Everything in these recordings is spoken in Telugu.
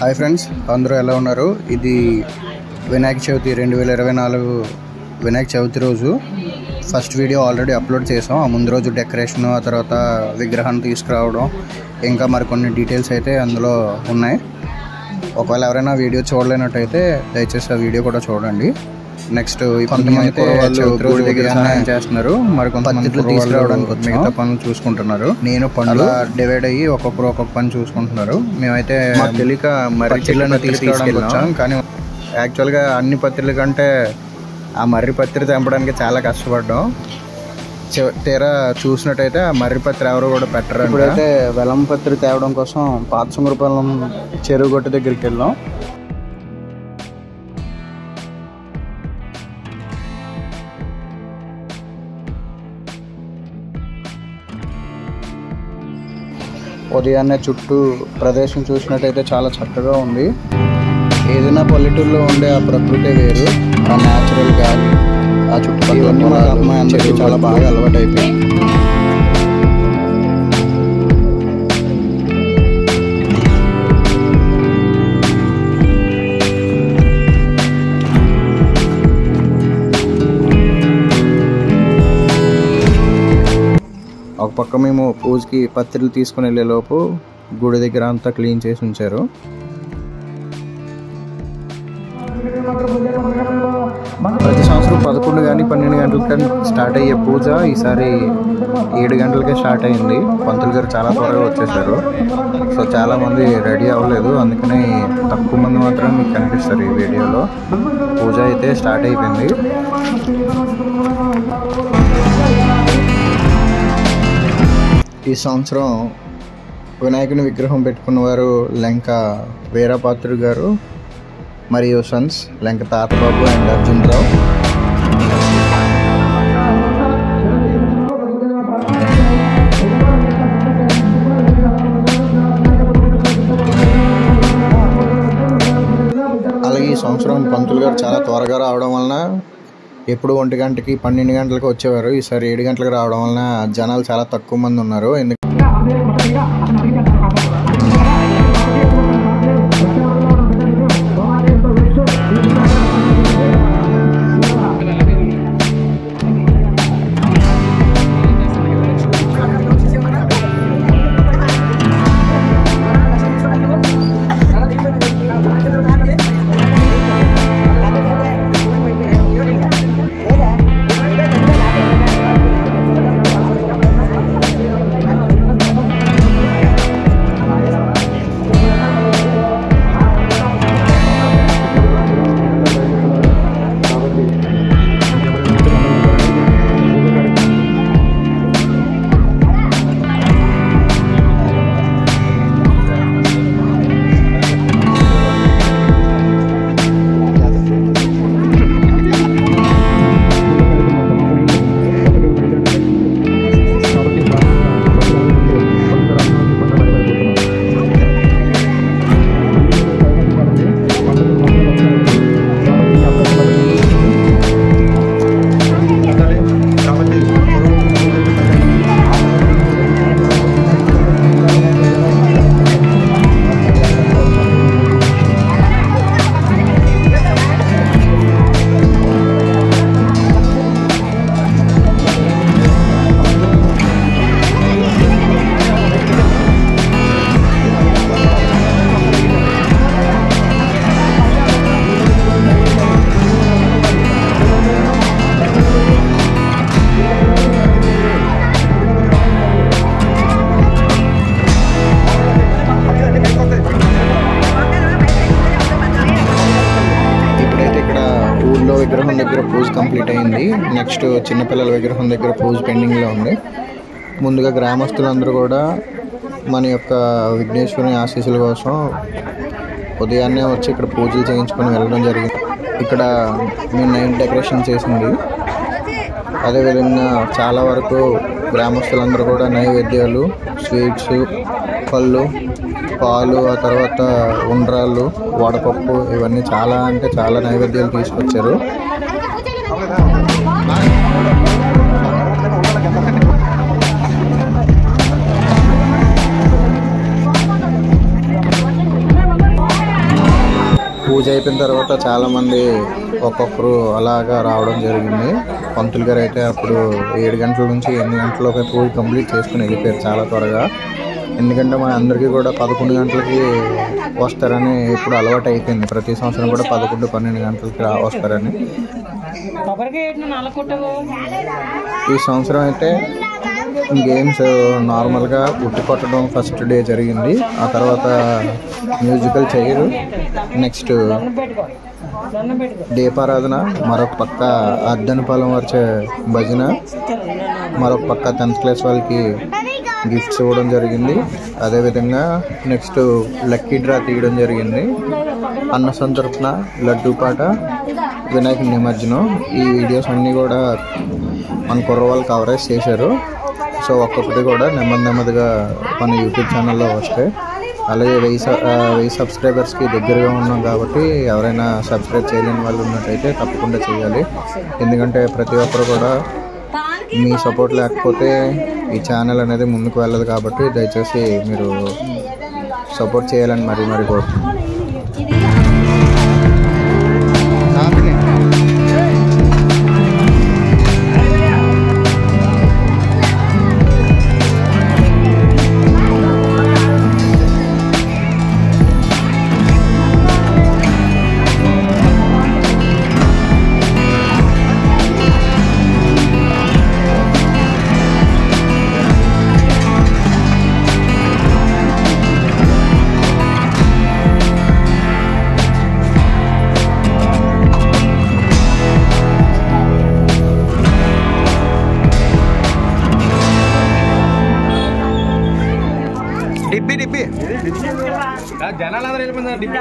హాయ్ ఫ్రెండ్స్, అందరూ ఎలా ఉన్నారు? ఇది వినాయక చవితి 2024 వినాయక చవితి రోజు ఫస్ట్ వీడియో ఆల్రెడీ అప్లోడ్ చేసాం. ఆ ముందు రోజు డెకరేషన్, ఆ తర్వాత విగ్రహాన్ని తీసుకురావడం, ఇంకా మరికొన్ని డీటెయిల్స్ అయితే అందులో ఉన్నాయి. ఒకవేళ ఎవరైనా వీడియో చూడలేనట్టయితే దయచేసి ఆ వీడియో కూడా చూడండి. నెక్స్ట్ కొంతమంది చవితి దగ్గర సహాయం చేస్తున్నారు, మరి కొంతమంది తీసుకురావడానికి మిగతా పనులు చూసుకుంటున్నారు. నేను పనులు డివైడ్ అయ్యి ఒక్కొక్కరు ఒక్కొక్క పని చూసుకుంటున్నారు. మేమైతే తెలియక మర్రిలను తీసుకురావడానికి వచ్చాం. కానీ యాక్చువల్గా అన్ని పత్రిల కంటే ఆ మర్రి పత్రి తెంపడానికి చాలా కష్టపడ్డాం. తీరా చూసినట్టయితే ఆ మర్రి పత్రి ఎవరు కూడా పెట్టరు. ఇప్పుడైతే వెలం పత్రి తేవడం కోసం పాత సుమరపాలెం చెరువు గొట్టు దగ్గరికి వెళ్ళాం. ఉదయాన్నే చుట్టూ ప్రదేశం చూసినట్టయితే చాలా చక్కగా ఉంది. ఏదైనా పల్లెటూరులో ఉండే ఆ ప్రకృతి వేరు, ఆ న్యాచురల్ గాలి, ఆ చుట్టుపక్కల అందరికీ చాలా బాగా అలవాటు అయిపోయింది. ఒక పక్క మేము పూజకి పత్రికలు తీసుకుని వెళ్ళే లోపు గుడి దగ్గర అంతా క్లీన్ చేసి ఉంచారు. ప్రతి సంవత్సరం 11 కానీ 12 గంటలకి స్టార్ట్ అయ్యే పూజ ఈసారి 7 గంటలకే స్టార్ట్ అయింది. పంతులు గారు చాలా త్వరగా వచ్చేసారు. సో చాలామంది రెడీ అవ్వలేదు, అందుకని తక్కువ మంది మాత్రమే మీకు కనిపిస్తారు ఈ వీడియోలో. పూజ అయితే స్టార్ట్ అయిపోయింది. ఈ సంవత్సరం వినాయకుని విగ్రహం పెట్టుకున్నవారు లెంక వీరపాత్రుడు గారు మరియు సన్స్, లెంక తాతబాబు అండ్ అర్జున్ రావు. అలాగే ఈ సంవత్సరం పంతులు గారు చాలా త్వరగా రావడం వలన ఎప్పుడు 1 గంటకి 12 గంటలకు వచ్చేవారు. ఈసారి 7 గంటలకు రావడం వలన జనాలు చాలా తక్కువ మంది ఉన్నారు. విగ్రహం దగ్గర పూజ కంప్లీట్ అయింది. నెక్స్ట్ చిన్నపిల్లల విగ్రహం దగ్గర పూజ పెండింగ్లో ఉంది. ముందుగా గ్రామస్తులందరూ కూడా మన యొక్క విఘ్నేశ్వరుని ఆశీస్సుల కోసం ఉదయాన్నే వచ్చి ఇక్కడ పూజలు చేయించుకొని వెళ్ళడం జరిగింది. ఇక్కడ మేము నైట్ డెకరేషన్ చేసింది. అదేవిధంగా చాలా వరకు గ్రామస్తులందరూ కూడా నైవేద్యాలు, స్వీట్స్, పళ్ళు, పాలు, ఆ తర్వాత ఉండ్రాళ్ళు, వడపప్పు, ఇవన్నీ చాలా అంటే చాలా నైవేద్యాలు తీసుకొచ్చారు. అయిపోయిన తర్వాత చాలామంది ఒక్కొక్కరు అలాగా రావడం జరిగింది. పంతులు గారు అయితే అప్పుడు 7 గంటల నుంచి 8 గంటలలోకి పూజ కంప్లీట్ చేసుకుని వెళ్ళిపోయారు చాలా త్వరగా. ఎందుకంటే మన అందరికీ కూడా 11 గంటలకి వస్తారని ఇప్పుడు అలవాటు అయిపోయింది. ప్రతి సంవత్సరం కూడా 11-12 గంటలకి వస్తారని. ఈ సంవత్సరం అయితే గేమ్స్ నార్మల్గా ఉట్టి కొట్టడం ఫస్ట్ డే జరిగింది. ఆ తర్వాత మ్యూజికల్ చైర్, నెక్స్ట్ దీపారాధన, మరొక పక్క అర్ధనపాలెం వచ్చే భజన, మరొక పక్క 10th క్లాస్ వాళ్ళకి గిఫ్ట్స్ ఇవ్వడం జరిగింది. అదేవిధంగా నెక్స్ట్ లక్కీ డ్రా తీయడం జరిగింది. అన్న సంతర్పణ, లడ్డూ పాట, వినాయక నిమజ్జనం. ఈ వీడియోస్ అన్నీ కూడా మన కుర్రవాళ్ళు కవరేజ్ చేశారు. సో ఒక్కొక్కటి కూడా నెమ్మదిగా మన యూట్యూబ్ ఛానల్లో వస్తాయి. అలాగే 1000 సబ్స్క్రైబర్స్కి దగ్గరగా ఉన్నాం కాబట్టి ఎవరైనా సబ్స్క్రైబ్ చేయలేని వాళ్ళు ఉన్నట్టయితే తప్పకుండా చేయాలి. ఎందుకంటే ప్రతి ఒక్కరు కూడా మీ సపోర్ట్ లేకపోతే ఈ ఛానల్ అనేది ముందుకు వెళ్ళదు. కాబట్టి దయచేసి మీరు సపోర్ట్ చేయాలని మరీ కోరుతున్నాను. డిబ్బి జనాలందరూ వెళ్ళిపోయిందా డిబ్బి.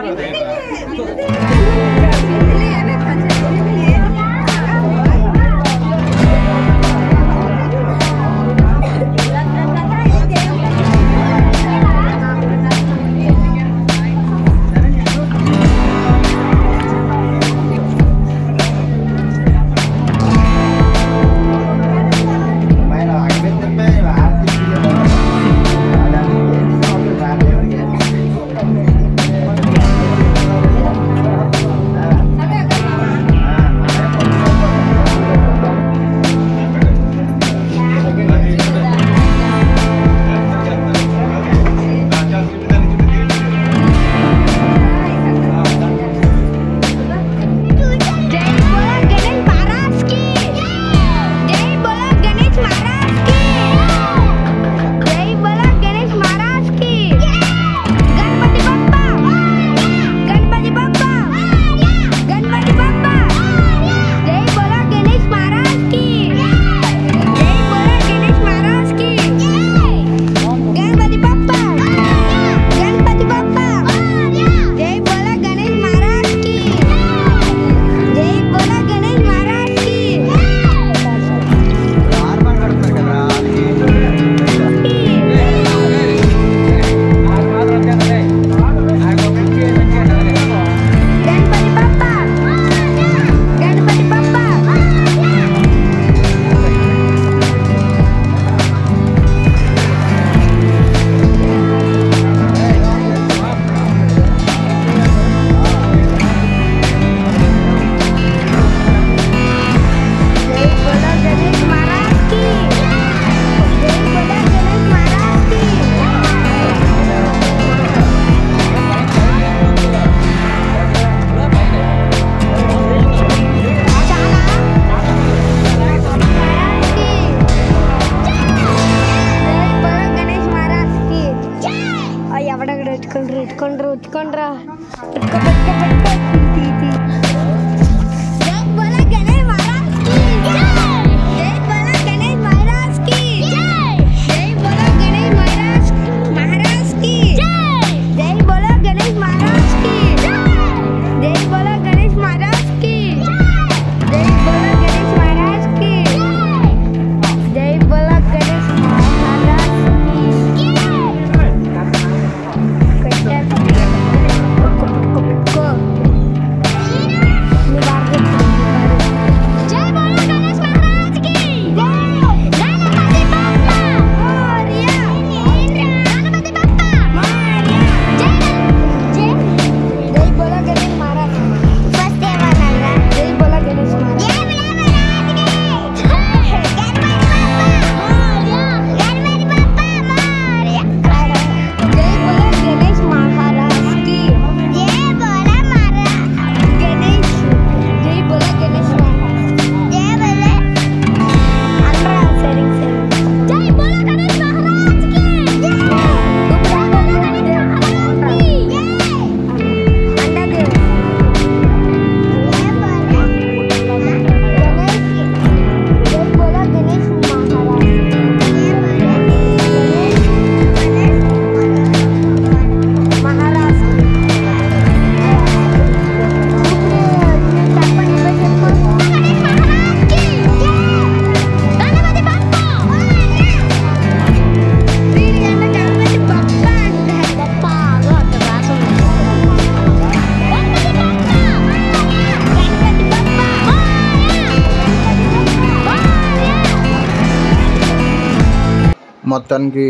మొత్తానికి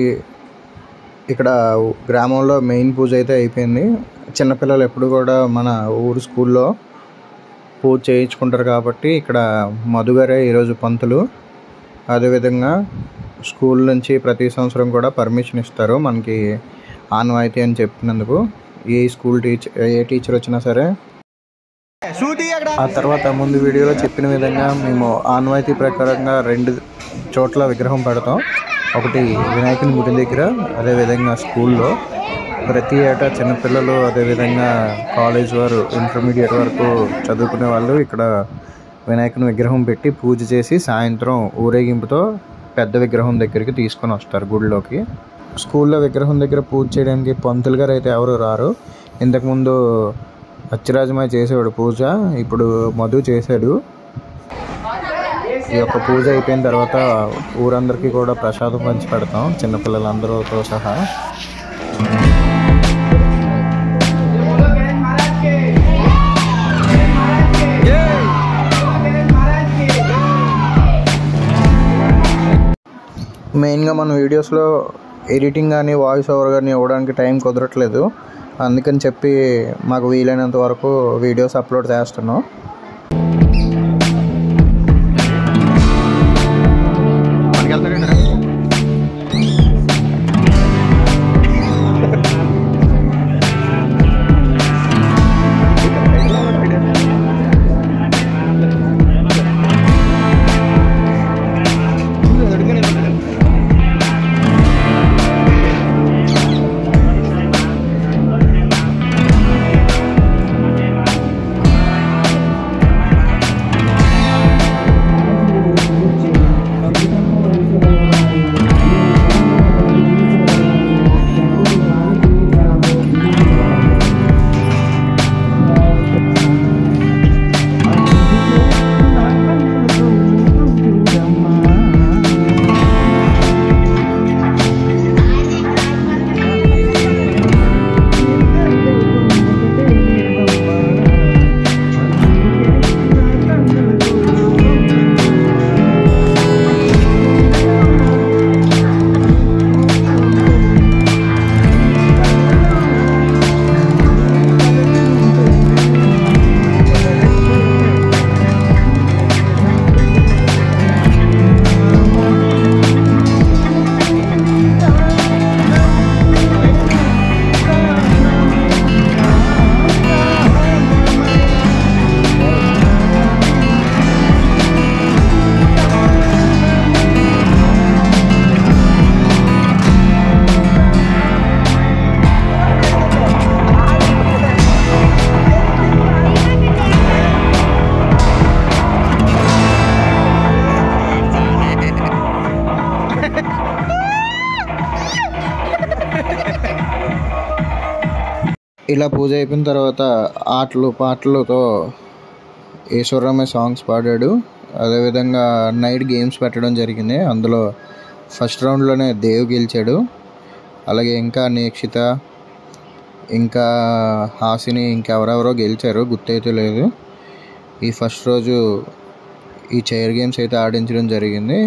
ఇక్కడ గ్రామంలో మెయిన్ పూజ అయితే అయిపోయింది. చిన్నపిల్లలు ఎప్పుడు కూడా మన ఊరు స్కూల్లో పూజ చేయించుకుంటారు కాబట్టి ఇక్కడ మధుగారే ఈరోజు పంతులు. అదేవిధంగా స్కూల్ నుంచి ప్రతి సంవత్సరం కూడా పర్మిషన్ ఇస్తారు మనకి ఆనవాయితీ అని చెప్పినందుకు. ఏ టీచర్ వచ్చినా సరే. ఆ తర్వాత ముందు వీడియోలో చెప్పిన విధంగా మేము ఆనవాయితీ ప్రకారంగా 2 చోట్ల విగ్రహం పెడతాం. ఒకటి వినాయకుని గుడి దగ్గర, అదేవిధంగా స్కూల్లో. ప్రతి ఏటా చిన్నపిల్లలు అదేవిధంగా కాలేజ్ వారు ఇంటర్మీడియట్ వరకు చదువుకునే వాళ్ళు ఇక్కడ వినాయకుని విగ్రహం పెట్టి పూజ చేసి సాయంత్రం ఊరేగింపుతో పెద్ద విగ్రహం దగ్గరికి తీసుకొని వస్తారు గుడిలోకి. స్కూల్లో విగ్రహం దగ్గర పూజ చేయడానికి పంతులు గారు అయితే ఎవరు రారు. ఇంతకుముందు అచ్చిరాజమాయ చేసేవాడు పూజ, ఇప్పుడు మధు చేశాడు. ఈ యొక్క పూజ అయిపోయిన తర్వాత ఊరందరికీ కూడా ప్రసాదం పంచి పెడతాం చిన్నపిల్లలందరితో సహా. మెయిన్గా మన వీడియోస్లో ఎడిటింగ్ కానీ వాయిస్ ఓవర్ కానీ ఇవ్వడానికి టైం కుదరట్లేదు. అందుకని చెప్పి మాకు వీలైనంత వరకు వీడియోస్ అప్లోడ్ చేస్తున్నాం. ఇలా పూజ అయిపోయిన తర్వాత ఆటలు పాటలతో ఈశ్వరరామయ్య సాంగ్స్ పాడాడు. అదేవిధంగా నైట్ గేమ్స్ పెట్టడం జరిగింది. అందులో ఫస్ట్ రౌండ్లోనే దేవ్ గెలిచాడు. అలాగే ఇంకా నీక్షిత, ఇంకా హాసిని, ఇంకెవరెవరో గెలిచారు, గుర్తయితే లేదు. ఈ ఫస్ట్ రోజు ఈ చైర్ గేమ్స్ అయితే ఆడించడం జరిగింది.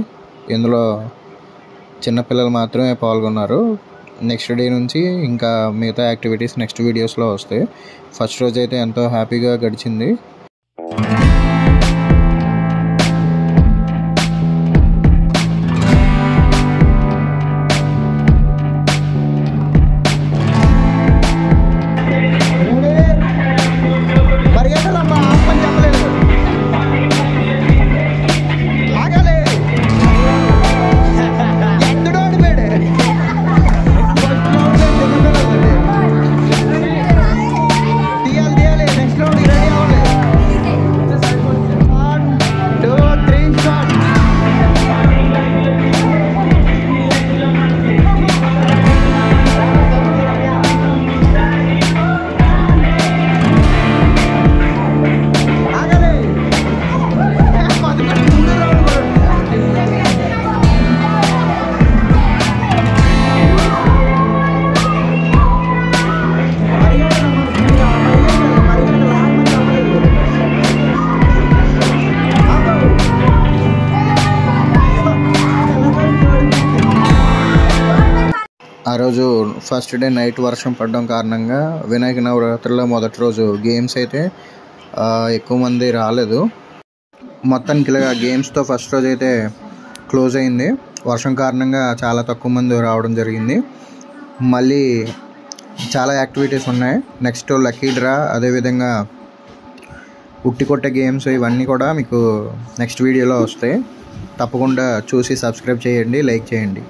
ఇందులో చిన్నపిల్లలు మాత్రమే పాల్గొన్నారు. నెక్స్ట్ డే నుంచి ఇంకా మిగతా యాక్టివిటీస్ నెక్స్ట్ వీడియోస్లో వస్తాయి. ఫస్ట్ రోజు అయితే ఎంతో హ్యాపీగా గడిచింది. రోజు ఫస్ట్ డే నైట్ వర్షం పడడం కారణంగా వినాయక నవరాత్రిలో మొదటి రోజు గేమ్స్ అయితే ఎక్కువ మంది రాలేదు. మొత్తానికి ఇలాగా గేమ్స్తో ఫస్ట్ రోజు అయితే క్లోజ్ అయింది. వర్షం కారణంగా చాలా తక్కువ మంది రావడం జరిగింది. మళ్ళీ చాలా యాక్టివిటీస్ ఉన్నాయి. నెక్స్ట్ లక్కీ డ్రా, అదేవిధంగా ఉట్టి కొట్టే గేమ్స్, ఇవన్నీ కూడా మీకు నెక్స్ట్ వీడియోలో వస్తాయి. తప్పకుండా చూసి సబ్స్క్రైబ్ చేయండి, లైక్ చేయండి.